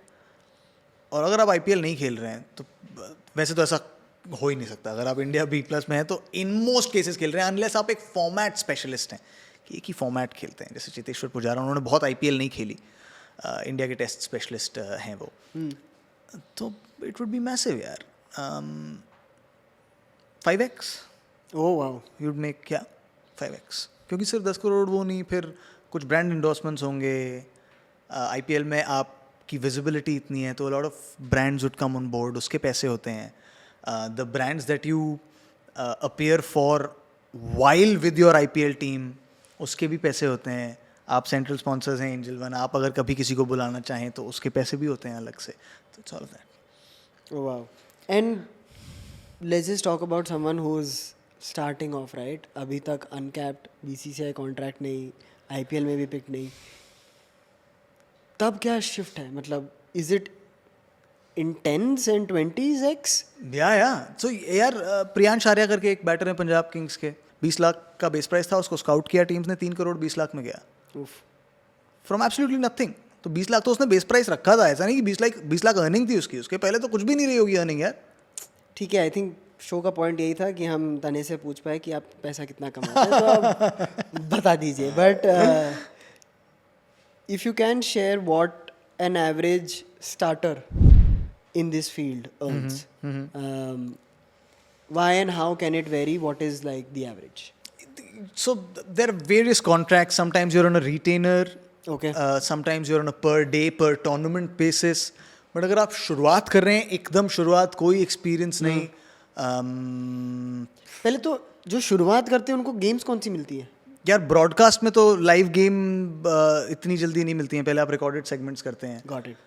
और अगर आप IPL नहीं खेल रहे हैं तो वैसे तो ऐसा हो ही नहीं सकता. अगर आप इंडिया B+ में हैं तो इन मोस्ट केसेस खेल रहे हैं, अनलेस आप एक फॉर्मेट स्पेशलिस्ट हैं कि एक ही फॉर्मेट खेलते हैं. जैसे चेतेश्वर पुजारा, उन्होंने बहुत IPL नहीं खेली, इंडिया के टेस्ट स्पेशलिस्ट हैं वो. तो इट वुड बी मैसिव यार. 5x oh wow. You'd make, क्या 5x, क्योंकि सिर्फ 10 करोड़ वो नहीं, फिर कुछ ब्रांड इंडोर्समेंट्स होंगे. IPL में आपकी विजिबिलिटी इतनी है तो lot of brands would come on board, उसके पैसे होते हैं. The brands that you appear for while with your IPL team, उसके भी पैसे होते हैं. आप सेंट्रल स्पॉन्सर्स हैं एंजल वन, आप अगर कभी किसी को बुलाना चाहें तो उसके पैसे भी होते हैं अलग से. तो it's all of that. Oh wow. And let's just talk about someone who's starting off, right? अभी तक uncapped, BCCI contract नहीं, IPL में भी pick नहीं. तब क्या shift है? मतलब is it in 10s and 20s X? या सो यार, प्रियांश आर्या करके एक बैटर है पंजाब किंग्स के, 20 लाख का बेस प्राइस था, उसको स्काउट किया टीम्स ने, 3 करोड़ 20 लाख में गया Oof. From absolutely nothing. तो 20 लाख तो उसने बेस प्राइस रखा था, ऐसा नहीं कि 20 लाख अर्निंग थी उसकी, उसके पहले तो कुछ भी नहीं रही होगी अर्निंग यार. ठीक है. आई थिंक शो का पॉइंट यही था कि हम तने से पूछ पाए कि आप पैसा कितना कमाते हैं, तो आप बता दीजिए. But if you can share what an average starter in this field earns, why and how can it vary? What is like the average? So there are various contracts. Sometimes you're on a retainer, Okay. sometimes you're on a per day, per tournament basis. But अगर आप शुरुआत कर रहे हैं, एकदम शुरुआत, कोई experience नहीं, पहले तो जो शुरुआत करते हैं उनको गेम्स कौन सी मिलती है? यार ब्रॉडकास्ट में तो लाइव गेम इतनी जल्दी नहीं मिलती हैं, पहले आप रिकॉर्डेड सेगमेंट्स करते हैं. Got it.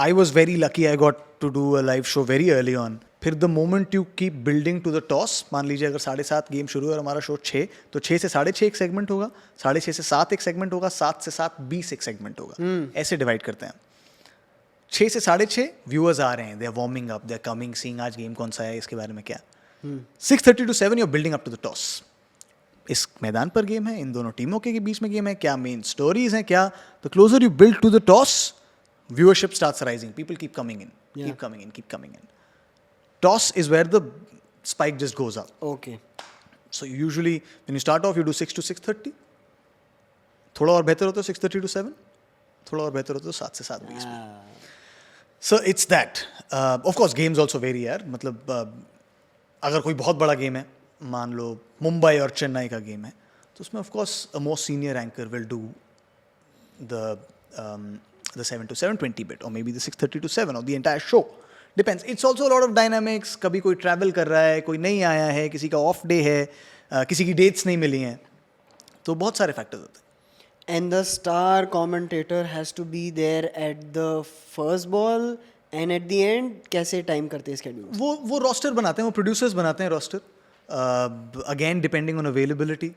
I was very lucky, I got to do a live show very early on. फिर the moment you keep building to the toss, मान लीजिए अगर 7:30 गेम शुरू है और हमारा शो 6, तो 6 से 6:30 एक सेगमेंट होगा, 6:30 से 7 एक सेगमेंट होगा, 7 से 7 20 एक सेगमेंट होगा. ऐसे डिवाइड करते हैं. 6 से 6:30 व्यूअर्स आ रहे हैं, they are warming up, they are coming, seeing आज गेम कौन सा है, इसके बारे में क्या. 6:30 to 7 you are building up to the toss. इस मैदान पर गेम है, इन दोनों टीमों के बीच में गेम है, क्या मेन स्टोरीज हैं, क्या. The closer you build to the toss, viewership starts rising, people keep coming in, keep coming in. Toss is where the spike just goes up. Okay. So usually when you start off you do 6 to 6:30, थोड़ा और बेहतर होता है 6:30 to 7, थोड़ा और बेहतर होता है 7 से 7:20 में. So it's that. Of course games also vary यार, मतलब अगर कोई बहुत बड़ा गेम है, मान लो मुंबई और चेन्नई का गेम है, तो उसमें of course a more senior anchor will do the 7 to 7:20 bit, or maybe the 6:30 to 7, or the entire show. Depends. It's also a lot of dynamics. कभी कोई travel कर रहा है, कोई नहीं आया है, किसी का off day है, किसी की dates नहीं मिली हैं, तो बहुत सारे factors होते हैं. And the star commentator has to be there at the first ball and at the end. कैसे time करते हैं schedule? वो roster बनाते हैं, वो producers बनाते हैं roster. Again depending on availability.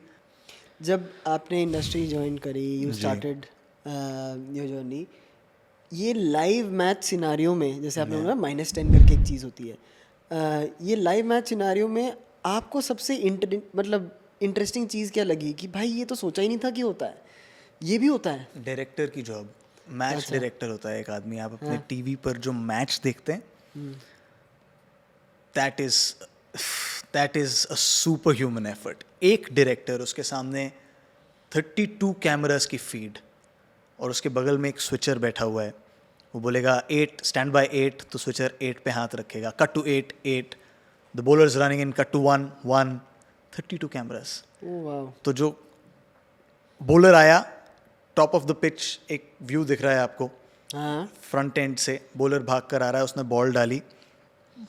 जब आपने इंडस्ट्री ज्वाइन करी, यू स्टार्टेड योर जर्नी, ये लाइव मैच सिनारियो में, जैसे आपने बोला -10 करके एक चीज़ होती है, ये लाइव मैच सिनारियो में आपको सबसे मतलब इंटरेस्टिंग चीज़ क्या लगी कि भाई ये तो सोचा ही नहीं था कि होता है, ये भी होता है? डायरेक्टर की जॉब, मैच डायरेक्टर होता है एक आदमी। आप अपने टीवी पर जो मैच देखते हैं, that is a super human effort. एक डायरेक्टर, उसके सामने 32 कैमरास की फीड, और उसके बगल में एक स्विचर बैठा हुआ है। वो बोलेगा 8 स्टैंड बाय 8, तो स्विचर 8 पे हाथ रखेगा, cut to 8 8, the bowlers running in, cut to 1 1, 32 cameras. Oh wow. तो जो बॉलर आया, टॉप ऑफ द पिच एक व्यू दिख रहा है आपको, हाँ फ्रंट एंड से बॉलर भाग कर आ रहा है, उसने बॉल डाली,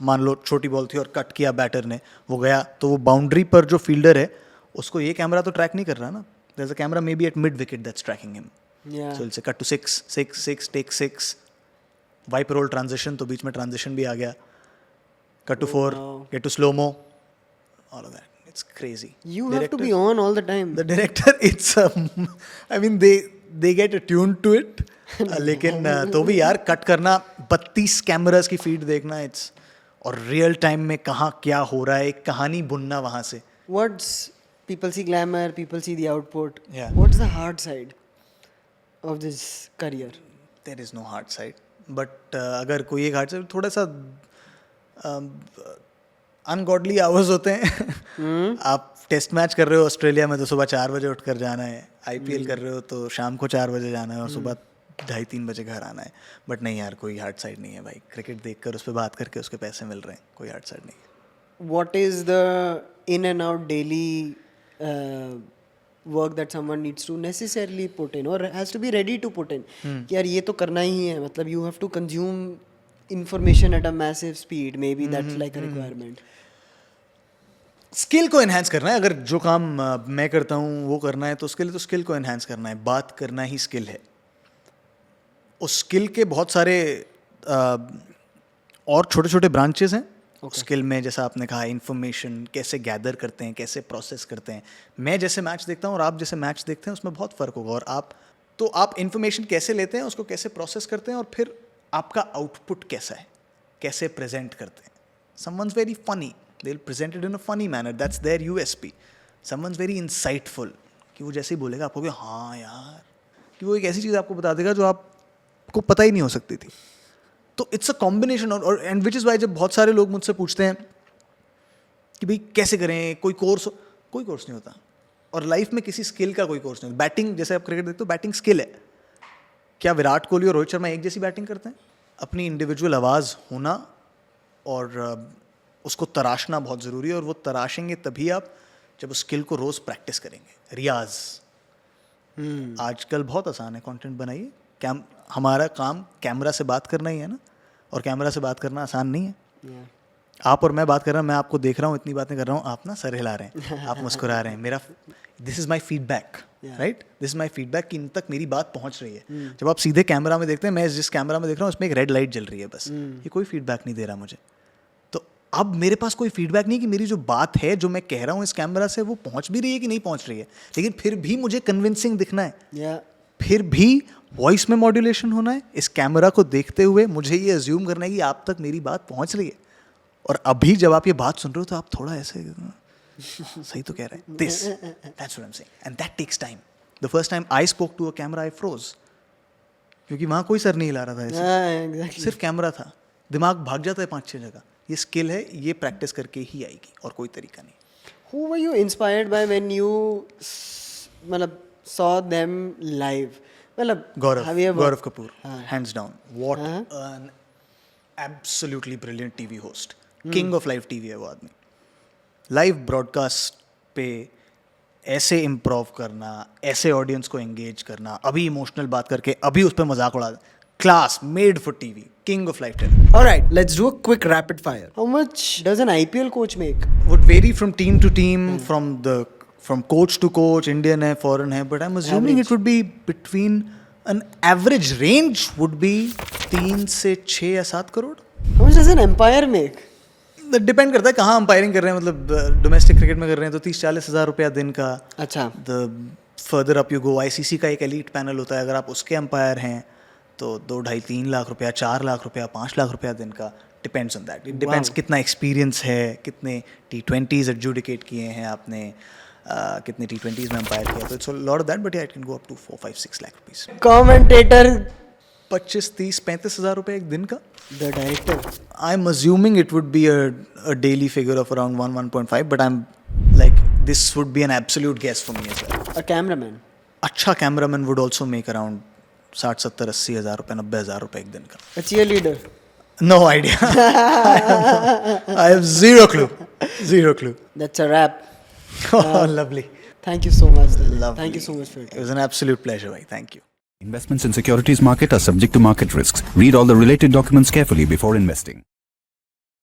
मान लो छोटी बॉल थी और कट किया बैटर ने, वो गया, तो वो बाउंड्री पर जो फील्डर है उसको ये कैमरा तो ट्रैक नहीं कर रहा ना, there is a camera maybe at mid wicket that's tracking him. या so it's cut to 6 6 6, take 6, wipe roll transition, तो बीच में ट्रांजिशन भी आ गया, cut to 4, get to slomo, all of that, it's crazy. You have to be on all the time. The director, it's I mean they get attuned to it. लेकिन तो भी यार कट करना, 32 कैमरास की feed देखना, it's, और real time में कहाँ क्या हो रहा है, एक कहानी बुनना वहाँ से। What's people see glamour, people see the output. Yeah. What's the hard side of this career? There is no hard side. But अगर कोई एक hard side, थोड़ा सा अनगॉडली आवर्स होते हैं। आप टेस्ट मैच कर रहे हो ऑस्ट्रेलिया में तो सुबह 4 बजे उठ कर जाना है, आईपीएल कर रहे हो तो शाम को 4 बजे जाना है और सुबह 2:30-3 बजे घर आना है। बट नहीं यार, कोई हार्ड साइड नहीं है भाई, क्रिकेट देखकर उस पर बात करके उसके पैसे मिल रहे हैं, कोई हार्ड साइड नहीं है। What is the in and out daily work that someone needs to necessarily put in or has to be ready to put in? कि यार ये तो करना ही है, मतलब you have to consume information at a massive speed, maybe that's like a requirement. Skill को enhance करना है, अगर जो काम मैं करता हूँ वो करना है तो उसके लिए तो स्किल को एनहांस करना है, बात करना ही स्किल है। उस स्किल के बहुत सारे और छोटे छोटे ब्रांचेस हैं स्किल में, जैसा आपने कहा इन्फॉर्मेशन कैसे गैदर करते हैं, कैसे प्रोसेस करते हैं। मैं जैसे मैच देखता हूँ और आप जैसे मैच देखते हैं उसमें बहुत फ़र्क होगा। और आप इन्फॉर्मेशन कैसे लेते हैं, उसको कैसे प्रोसेस करते हैं, और फिर आपका आउटपुट कैसा है, कैसे प्रेजेंट करते हैं। Someone's very funny, they will present it in a funny manner, that's their USP. Someone's very insightful, कि वो जैसे ही बोलेगा आपको कि हाँ यार, कि वो एक ऐसी चीज़ आपको बता देगा जो आपको पता ही नहीं हो सकती थी। तो इट्स अ कॉम्बिनेशन, और एंड विच इज़ वाई जब बहुत सारे लोग मुझसे पूछते हैं कि भाई कैसे करें, कोई कोर्स नहीं होता, और लाइफ में किसी स्किल का कोई कोर्स नहीं होता। बैटिंग, जैसे आप क्रिकेट देखते हो, बैटिंग स्किल है। क्या विराट कोहली और रोहित शर्मा एक जैसी बैटिंग करते हैं? अपनी इंडिविजुअल आवाज़ होना और उसको तराशना बहुत ज़रूरी है, और वो तराशेंगे तभी आप जब उस स्किल को रोज़ प्रैक्टिस करेंगे। रियाज आजकल बहुत आसान है, कंटेंट बनाइए। हमारा काम कैमरा से बात करना ही है ना, और कैमरा से बात करना आसान नहीं है। आप और मैं बात कर रहे हैं, मैं आपको देख रहा हूँ, इतनी बातें कर रहा हूँ, आप ना सर हिला रहे हैं, आप मुस्कुरा रहे हैं। मेरा this is my feedback, right, this is my feedback कि इन तक मेरी बात पहुँच रही है। जब आप सीधे कैमरा में देखते हैं, मैं जिस कैमरा में देख रहा हूँ उसमें एक रेड लाइट जल रही है बस, ये कोई फीडबैक नहीं दे रहा मुझे। तो अब मेरे पास कोई फीडबैक नहीं कि मेरी जो बात है, जो मैं कह रहा हूँ इस कैमरा से, वो पहुँच भी रही है कि नहीं पहुँच रही है। लेकिन फिर भी मुझे कन्विंसिंग दिखना है, फिर भी वॉइस में मॉड्यूलेशन होना है। इस कैमरा को देखते हुए मुझे ये अज्यूम करना है कि आप तक मेरी बात पहुँच रही है। और अभी जब आप ये बात सुन रहे हो तो आप थोड़ा ऐसे सही तो कह रहे हैं, this, that's what I am saying, and that takes time. The first time I spoke to a camera I froze, क्योंकि वहाँ कोई सर नहीं हिला रहा था ऐसे, exactly. सिर्फ कैमरा था। दिमाग भाग जाता है 5-6 जगह। ये स्किल है, ये प्रैक्टिस करके ही आएगी, और कोई तरीका नहीं। Who were you inspired by when you मतलब saw them live? मतलब Gaurav Kapoor, hands down. What an absolutely brilliant TV host. King of live TV है वो आदमी। लाइव ब्रॉडकास्ट पे ऐसे इम्प्रोव करना, ऐसे ऑडियंस को एंगेज करना, अभी इमोशनल बात करके अभी उस पर मजाक उड़ा, class made for TV, king of live television. Alright, let's do a quick rapid fire. How much does an IPL coach make? Would vary from team to team, from coach to coach, Indian है, foreign है, but I'm assuming it would be between an average range would be 3 से 6 या 7 crore. How much does an umpire make? Depend करता है कहाँ umpiring कर रहे हैं, मतलब डोमेस्टिक क्रिकेट में कर रहे हैं तो 30-40 हज़ार रुपया दिन का। अच्छा। The further up you go, ICC का एक एलीट पैनल होता है, अगर आप उसके अंपायर हैं तो 2-2.5-3 लाख रुपया, 4 लाख रुपया, 5 लाख रुपया दिन का, depends on that. It depends कितना एक्सपीरियंस है, कितने T20s एडजुडिकेट किए हैं आपने, कितने T20s में अंपायर किया, तो it's a lot of that, but it can go up to 4-5-6 lakh rupees. Commentator 25-30-35 हज़ार रुपये एक दिन का. The director I'm assuming it would be a daily figure of around 1-1.5, but I'm like, this would be an absolute guess for me as well. A cameraman अच्छा cameraman would also make around 60-70-80 हज़ार रुपये, 90 हज़ार रुपये एक दिन का. A cheerleader No idea. I have zero clue. Zero clue. That's a rap Oh, lovely. Thank you so much Lovely. Thank you so much for It was an absolute pleasure, bhai. Thank you. Investments in securities market are subject to market risks. Read all the related documents carefully before investing.